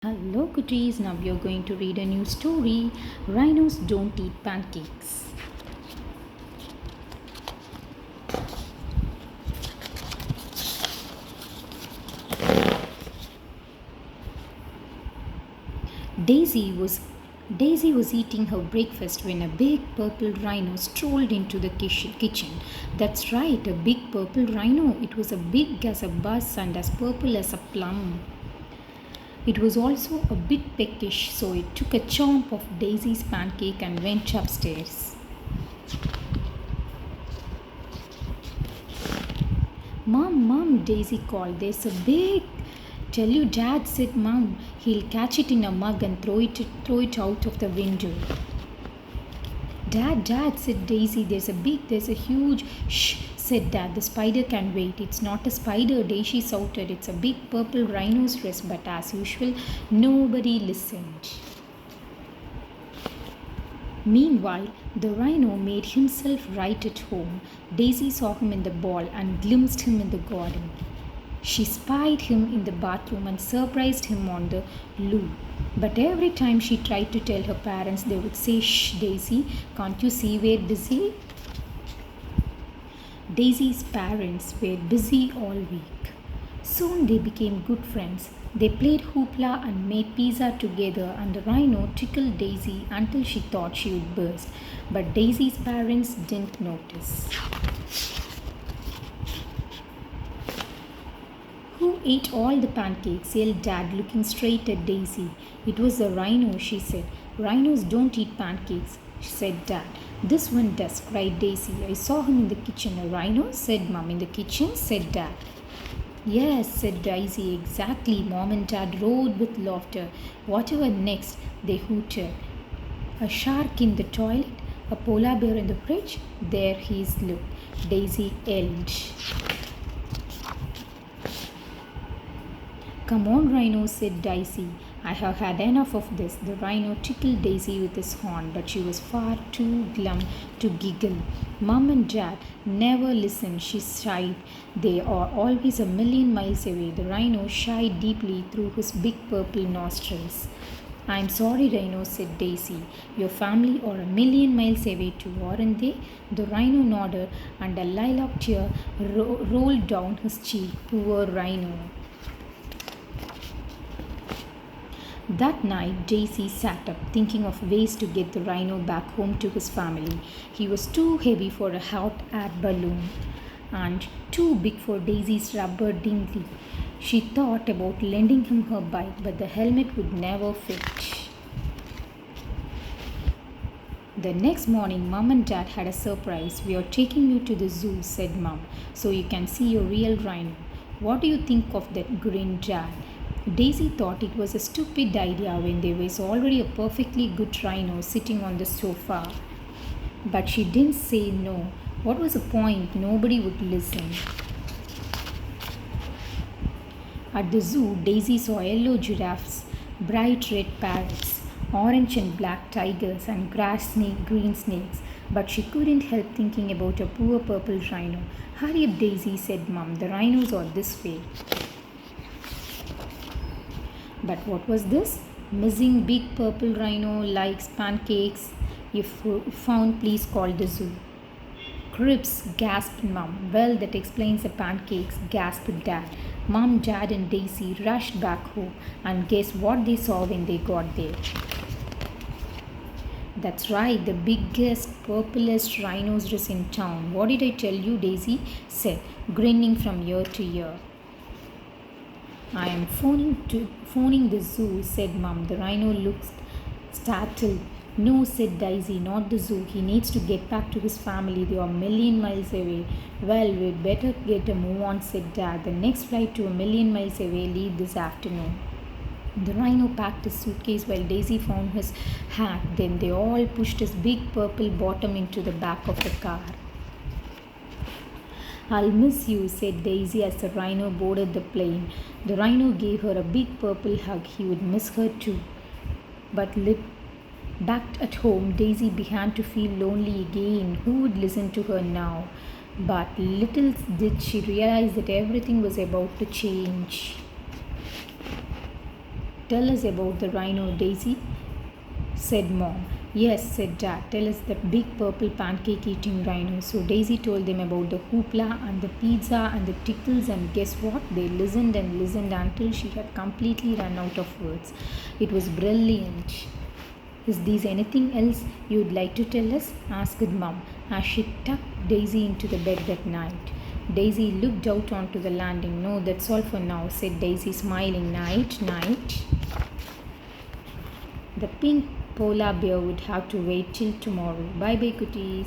Hello, cuties. Now we are going to read a new story. Rhinos don't eat pancakes. Daisy was Daisy was eating her breakfast when a big purple rhino strolled into the kitchen. That's right, a big purple rhino. It was as big as a bus and as purple as a plum. It was also a bit peckish, so it took a chomp of Daisy's pancake and went upstairs. Mom, Daisy called. There's a big. Tell you, Dad, said Mom. He'll catch it in a mug and throw it out of the window. Dad, said Daisy. There's a huge. Shh, said Dad. The spider can wait. It's not a spider, Daisy shouted. It's a big purple rhinoceros, but as usual, nobody listened. Meanwhile, the rhino made himself right at home. Daisy saw him in the ball and glimpsed him in the garden. She spied him in the bathroom and surprised him on the loo. But every time she tried to tell her parents, they would say, Shh, Daisy, can't you see we're busy? Daisy's parents were busy all week. Soon they became good friends. They played hoopla and made pizza together, and the rhino tickled Daisy until she thought she would burst. But Daisy's parents didn't notice. Who ate all the pancakes? Yelled Dad, looking straight at Daisy. It was the rhino, she said. Rhinos don't eat pancakes, said Dad. This one does, cried Daisy. I saw him in the kitchen. A rhino? Said Mum. In the kitchen? Said Dad. Yes, said Daisy, exactly. Mom and Dad roared with laughter. Whatever next? They hooted. A shark in the toilet? A polar bear in the fridge? There he is, look. Daisy yelled. Come on, Rhino, said Daisy. I have had enough of this. The rhino tickled Daisy with his horn, but she was far too glum to giggle. Mum and Dad never listened, she sighed. They are always a million miles away. The rhino sighed deeply through his big purple nostrils. I'm sorry, Rhino, said Daisy. Your family are a million miles away too, aren't they? The rhino nodded, and a lilac tear rolled down his cheek. Poor rhino. That night, Daisy sat up, thinking of ways to get the rhino back home to his family. He was too heavy for a hot air balloon and too big for Daisy's rubber dinghy. She thought about lending him her bike, but the helmet would never fit. The next morning, Mum and Dad had a surprise. We are taking you to the zoo, said Mum, so you can see your real rhino. What do you think of that? Grinned Dad. Daisy thought it was a stupid idea when there was already a perfectly good rhino sitting on the sofa. But she didn't say no. What was the point? Nobody would listen. At the zoo, Daisy saw yellow giraffes, bright red parrots, orange and black tigers, and green snakes. But she couldn't help thinking about a poor purple rhino. Hurry up, Daisy, said Mum. The rhinos are this way. But what was this? Missing big purple rhino likes pancakes. If found, please call the zoo. Cribs, gasped Mum. Well, that explains the pancakes, gasped Dad. Mum, Dad, and Daisy rushed back home, and guess what they saw when they got there? That's right, the biggest, purplest rhinoceros in town. What did I tell you? Daisy said, grinning from ear to ear. I am phoning the zoo, said Mum. The rhino looked startled. No, said Daisy, not the zoo. He needs to get back to his family. They are a million miles away. Well, we'd better get a move on, said Dad. The next flight to a million miles away leaves this afternoon. The rhino packed his suitcase while Daisy found his hat. Then they all pushed his big purple bottom into the back of the car. I'll miss you, said Daisy as the rhino boarded the plane. The rhino gave her a big purple hug. He would miss her too. But back at home, Daisy began to feel lonely again. Who would listen to her now? But little did she realize that everything was about to change. Tell us about the rhino, Daisy, said Mom. Yes, said Dad. Tell us the big purple pancake eating rhino. So Daisy told them about the hoopla and the pizza and the tickles, and guess what? They listened and listened until she had completely run out of words. It was brilliant. Is there anything else you'd like to tell us? Asked Mum as she tucked Daisy into the bed that night. Daisy looked out onto the landing. No, that's all for now, said Daisy, smiling. Night, night. The pink polar bear would have to wait till tomorrow. Bye bye, cuties.